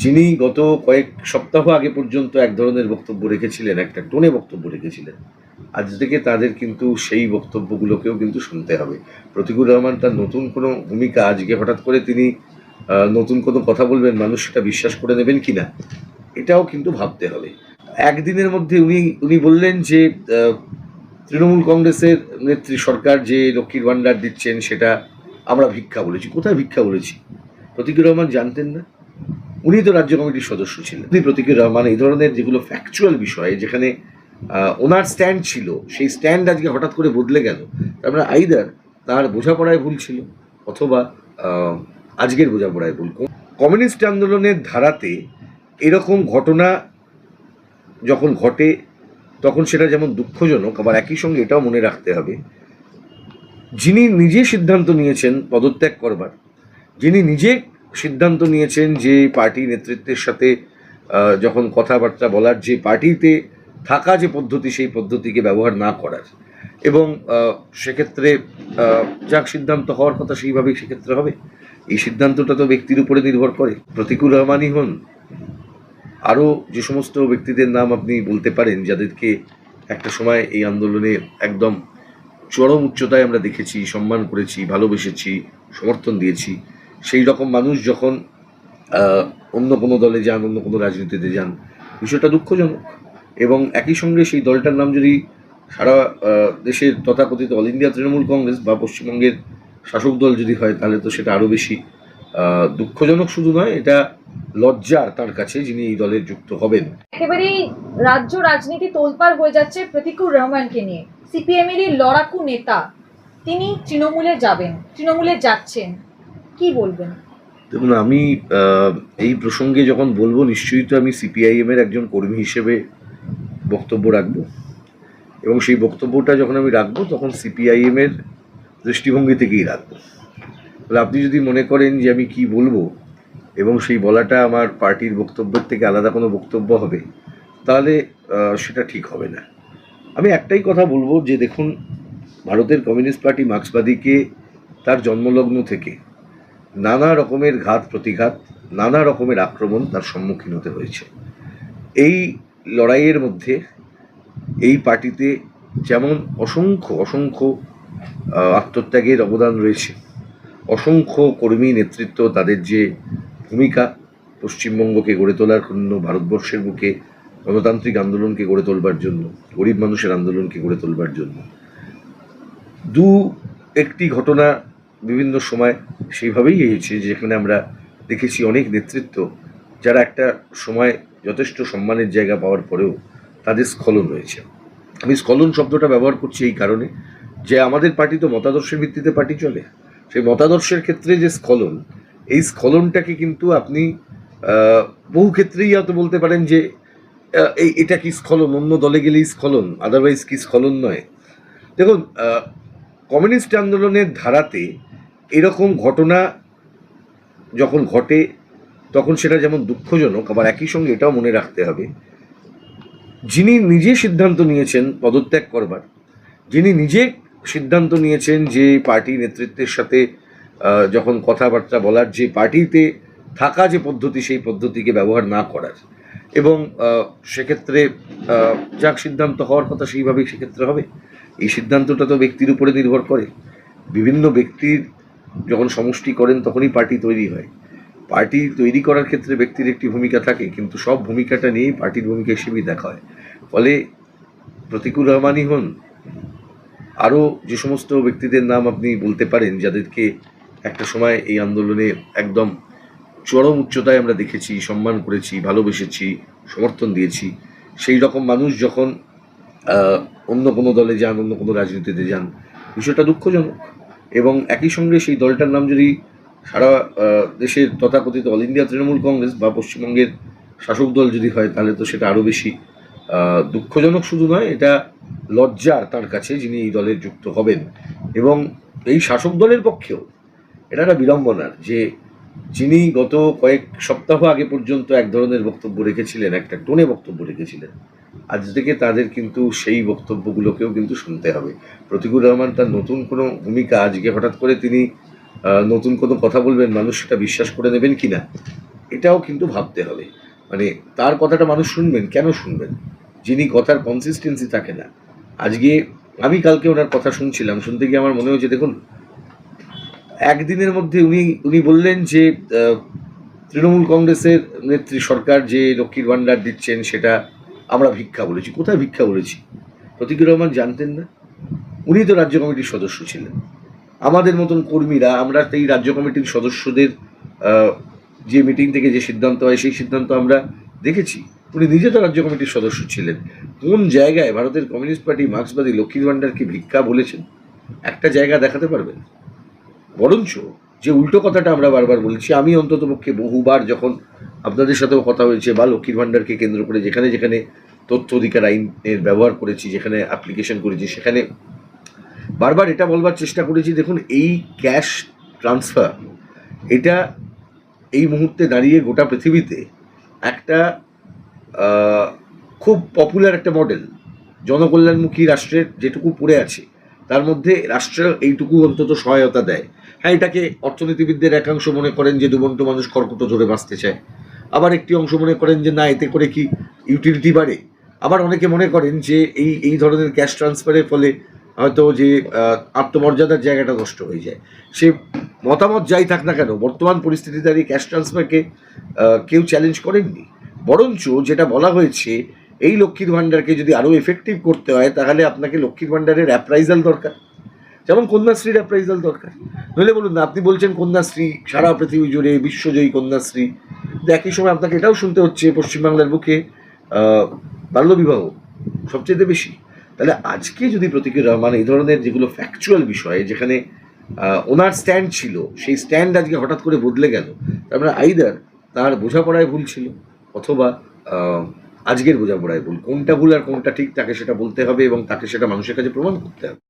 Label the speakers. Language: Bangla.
Speaker 1: যিনি গত কয়েক সপ্তাহ আগে পর্যন্ত এক ধরনের বক্তব্য রেখেছিলেন, একটা টোনে বক্তব্য রেখেছিলেন, আজ থেকে তাদের কিন্তু সেই বক্তব্যগুলোকেও কিন্তু শুনতে হবে। প্রতীকুর রহমান তার নতুন কোনো ভূমিকা আজকে হঠাৎ করে তিনি নতুন কোনো কথা বলবেন, মানুষ সেটা বিশ্বাস করে নেবেন কিনা এটাও কিন্তু ভাবতে হবে। একদিনের মধ্যে উনি বললেন যে তৃণমূল কংগ্রেসের নেত্রী সরকার যে লক্ষ্মীর ভাণ্ডার দিচ্ছেন সেটা আমরা ভিক্ষা বলেছি। কোথায় ভিক্ষা বলেছি? প্রতীকুর রহমান জানতেন না? উনি তো রাজ্য কমিটির সদস্য ছিলেন। প্রতীকুর রহমান এই ধরনের যেগুলো ফ্যাকচুয়াল বিষয়ে যেখানে ওনার স্ট্যান্ড ছিল, সেই স্ট্যান্ড আজকে হঠাৎ করে বদলে গেল, তার মানে আইদার তার বোঝাপড়ায় ভুল ছিল অথবা আজকের বোঝাপড়ায় ভুল। কমিউনিস্ট আন্দোলনের ধারাতে এরকম ঘটনা যখন ঘটে তখন সেটা যেমন দুঃখজনক, আবার একই সঙ্গে এটাও মনে রাখতে হবে যিনি নিজে সিদ্ধান্ত নিয়েছেন পদত্যাগ করবার, যিনি নিজে সিদ্ধান্ত নিয়েছেন যে পার্টি নেতৃত্বের সাথে যখন কথাবার্তা বলার, যে পার্টিতে থাকা যে পদ্ধতি সেই পদ্ধতিকে ব্যবহার না করার, এবং সেক্ষেত্রে যাক সিদ্ধান্ত হওয়ার কথা সেইভাবেই সেক্ষেত্রে হবে। এই সিদ্ধান্তটা তো ব্যক্তির উপরে নির্ভর করে। প্রতীকুর রহমানই হন, আরও যে সমস্ত ব্যক্তিদের নাম আপনি বলতে পারেন যাদেরকে একটা সময় এই আন্দোলনে একদম চরম উচ্চতায় আমরা দেখেছি, সম্মান করেছি, ভালোবেসেছি, সমর্থন দিয়েছি, সেই রকম মানুষ যখন অন্য কোনো দলে যান, অন্য কোনো রাজনীতিতে যান, বিষয়টা দুঃখজনক। এবং একই সঙ্গে সেই দলটার নাম যদি সারা দেশের তথাকথিত অল ইন্ডিয়া তৃণমূল কংগ্রেস বা পশ্চিমবঙ্গের শাসক দল যদি হয়, তাহলে তো সেটা আরও বেশি দুঃখজনক। শুধু নয়, এটা লজ্জার তার কাছে যিনি এই দলের যুক্ত হবেন।
Speaker 2: একেবারেই রাজ্য রাজনীতি তোলপাড় হয়ে যাচ্ছে প্রতীকুর রহমানকে নিয়ে। সিপিএমেরই লড়াকু নেতা, তিনি তৃণমূলে যাবেন, তৃণমূলে যাচ্ছেন, কি বলবেন?
Speaker 1: দেখুন, আমি এই প্রসঙ্গে যখন বলবো, নিশ্চয়ই তো আমি সিপিআইএমের একজন কর্মী হিসেবে বক্তব্য রাখবো, এবং সেই বক্তব্যটা যখন আমি রাখবো তখন সিপিআইএমের দৃষ্টিভঙ্গি থেকেই রাখবো। তাহলে আপনি যদি মনে করেন যে আমি কি বলবো এবং সেই বলাটা আমার পার্টির বক্তব্যের থেকে আলাদা কোনো বক্তব্য হবে, তাহলে সেটা ঠিক হবে না। আমি একটাই কথা বলবো যে দেখুন, ভারতের কমিউনিস্ট পার্টি মার্ক্সবাদীকে তার জন্মলগ্ন থেকে নানা রকমের ঘাত প্রতিঘাত, নানা রকমের আক্রমণ তার সম্মুখীন হতে হয়েছে। এই লড়াইয়ের মধ্যে এই পার্টিতে যেমন অসংখ্য অসংখ্য আত্মত্যাগের অবদান রয়েছে, অসংখ্য কর্মী নেতৃত্ব তাদের যে ভূমিকা পশ্চিমবঙ্গকে গড়ে তোলার জন্য, ভারতবর্ষের বুকে গণতান্ত্রিক আন্দোলনকে গড়ে তোলবার জন্য, গরিব মানুষের আন্দোলনকে গড়ে তোলবার জন্য, একটি ঘটনা বিভিন্ন সময় সেইভাবেই হয়েছে যেখানে আমরা দেখেছি অনেক নেতৃত্ব যারা একটা সময় যথেষ্ট সম্মানের জায়গা পাওয়ার পরেও তাদের স্খলন হয়েছে। আমি স্খলন শব্দটা ব্যবহার করছি এই কারণে যে আমাদের পার্টি তো মতাদর্শের ভিত্তিতে পার্টি চলে। সেই মতাদর্শের ক্ষেত্রে যে স্খলন, এই স্খলনটাকে কিন্তু আপনি বহু ক্ষেত্রেই হয়তো বলতে পারেন যে এটা কি স্খলন, অন্য দলে গেলেই স্খলন, আদারওয়াইজ কি স্খলন নয়। দেখুন, কমিউনিস্ট আন্দোলনের ধারাতে এরকম ঘটনা যখন ঘটে তখন সেটা যেমন দুঃখজনক, আবার একই সঙ্গে এটাও মনে রাখতে হবে যিনি নিজে সিদ্ধান্ত নিয়েছেন পদত্যাগ করবার, যিনি নিজে সিদ্ধান্ত নিয়েছেন যে পার্টি নেতৃত্বের সাথে যখন কথাবার্তা বলার, যে পার্টিতে থাকা যে পদ্ধতি সেই পদ্ধতিকে ব্যবহার না করার, এবং সেক্ষেত্রে যাক সিদ্ধান্ত হওয়ার কথা সেইভাবেই সেক্ষেত্রে হবে। এই সিদ্ধান্তটা তো ব্যক্তির উপরে নির্ভর করে। বিভিন্ন ব্যক্তির যখন সমষ্টি করেন তখনই পার্টি তৈরি হয়। পার্টি তৈরি করার ক্ষেত্রে ব্যক্তির একটি ভূমিকা থাকে, কিন্তু সব ভূমিকাটা নিয়েই পার্টির ভূমিকা হিসেবেই দেখা হয়। ফলে প্রতীকুর রহমানই হন, আরও যে সমস্ত ব্যক্তিদের নাম আপনি বলতে পারেন যাদেরকে একটা সময় এই আন্দোলনে একদম চরম উচ্চতায় আমরা দেখেছি, সম্মান করেছি, ভালোবেসেছি, সমর্থন দিয়েছি, সেই রকম মানুষ যখন অন্য কোনো দলে যান, অন্য কোনো রাজনীতিতে যান, বিষয়টা দুঃখজনক। এবং একই সঙ্গে সেই দলটার নাম যদি সারা দেশের তথাকথিত অল ইন্ডিয়া তৃণমূল কংগ্রেস বা পশ্চিমবঙ্গের শাসক দল যদি হয়, তাহলে তো সেটা আরও বেশি দুঃখজনক। শুধু নয়, এটা লজ্জার তার কাছে যিনি এই দলের যুক্ত হবেন। এবং এই শাসক দলের পক্ষেও এটা একটা বিড়ম্বনার যে যিনি গত কয়েক সপ্তাহ আগে পর্যন্ত এক ধরনের বক্তব্য রেখেছিলেন, একটা টোনে বক্তব্য রেখেছিলেন, আজ থেকে তাদের কিন্তু সেই বক্তব্যগুলোকেও কিন্তু শুনতে হবে। প্রতীকুর রহমান তার নতুন কোনো ভূমিকা আজকে হঠাৎ করে তিনি নতুন কোনো কথা বলবেন, মানুষ সেটা বিশ্বাস করে নেবেন কিনা এটাও কিন্তু ভাবতে হবে। মানে তার কথাটা মানুষ শুনবেন, কেন শুনবেন? যিনি কথার কনসিস্টেন্সি থাকে না। আজকে আমি কালকে ওনার কথা শুনছিলাম, শুনতে গিয়ে আমার মনে হয়েছে, দেখুন, একদিনের মধ্যে উনি উনি বললেন যে তৃণমূল কংগ্রেসের নেত্রী সরকার যে লক্ষ্মীর ভাণ্ডার দিচ্ছেন সেটা আমরা ভিক্ষা বলেছি। কোথায় ভিক্ষা বলেছি? প্রতীকুর রহমান জানতেন না? উনি তো রাজ্য কমিটির সদস্য ছিলেন। আমাদের মতন কর্মীরা, আমরা এই রাজ্য কমিটির সদস্যদের যে মিটিং থেকে যে সিদ্ধান্ত হয় সেই সিদ্ধান্ত আমরা দেখেছি। উনি নিজে তো রাজ্য কমিটির সদস্য ছিলেন। কোন জায়গায় ভারতের কমিউনিস্ট পার্টি মার্ক্সবাদী লক্ষ্মীর ভাণ্ডারকে ভিক্ষা বলেছেন? একটা জায়গা দেখাতে পারবেন? বরঞ্চ যে উল্টো কথাটা আমরা বারবার বলছি, আমি অন্ততপক্ষে বহুবার যখন আপনাদের সাথেও কথা হয়েছে বা লক্ষ্মীর ভাণ্ডারকে কেন্দ্র করে যেখানে যেখানে তথ্য অধিকার আইনের ব্যবহার করেছি, যেখানে অ্যাপ্লিকেশন করেছি, সেখানে বারবার এটা বলবার চেষ্টা করেছি, দেখুন, এই ক্যাশ ট্রান্সফার এটা এই মুহূর্তে দাঁড়িয়ে গোটা পৃথিবীতে একটা খুব পপুলার একটা মডেল। জনকল্যাণমুখী রাষ্ট্রের যেটুকু পড়ে আছে তার মধ্যে রাষ্ট্র এইটুকু অন্তত সহায়তা দেয়। হ্যাঁ, এটাকে অর্থনীতিবিদদের একাংশ মনে করেন যে দুবন্টু মানুষ খড়কুটো ধরে বাঁচতে চায়, আবার একটি অংশ মনে করেন যে না, এতে করে কি ইউটিলিটি বাড়ে, আবার অনেকে মনে করেন যে এই ধরনের ক্যাশ ট্রান্সফারের ফলে হয়তো যে আত্মমর্যাদার জায়গাটা নষ্ট হয়ে যায়। সে মতামত যাই থাক না কেন, বর্তমান পরিস্থিতিতে দাঁড়িয়ে ক্যাশ ট্রান্সফারকে কেউ চ্যালেঞ্জ করেননি। বরঞ্চ যেটা বলা হয়েছে, এই লক্ষ্মীর ভাণ্ডারকে যদি আরও এফেক্টিভ করতে হয় তাহলে আপনাকে লক্ষ্মীর ভাণ্ডারের অ্যাপ্রাইজাল দরকার, যেমন কন্যাশ্রীর অ্যাপ্রাইজাল দরকার। নইলে বলুন না, আপনি বলছেন কন্যাশ্রী সারা পৃথিবী জুড়ে বিশ্বজয়ী কন্যাশ্রী, কিন্তু একই সময় আপনাকে এটাও শুনতে হচ্ছে পশ্চিমবাংলার বুকে বাল্যবিবাহ সবচেয়ে বেশি। তাহলে আজকে যদি প্রতীকুর রহমান এই ধরনের যেগুলো ফ্যাকচুয়াল বিষয়ে যেখানে ওনার স্ট্যান্ড ছিল, সেই স্ট্যান্ড আজকে হঠাৎ করে বদলে গেল, তার মানে আইদার তার বোঝাপড়ায় ভুল ছিল অথবা আজকের বোঝাপড়ায় ভুল। কোনটা ভুল আর কোনটা ঠিক তাকে সেটা বলতে হবে এবং তাকে সেটা মানুষের কাছে প্রমাণ করতে হবে।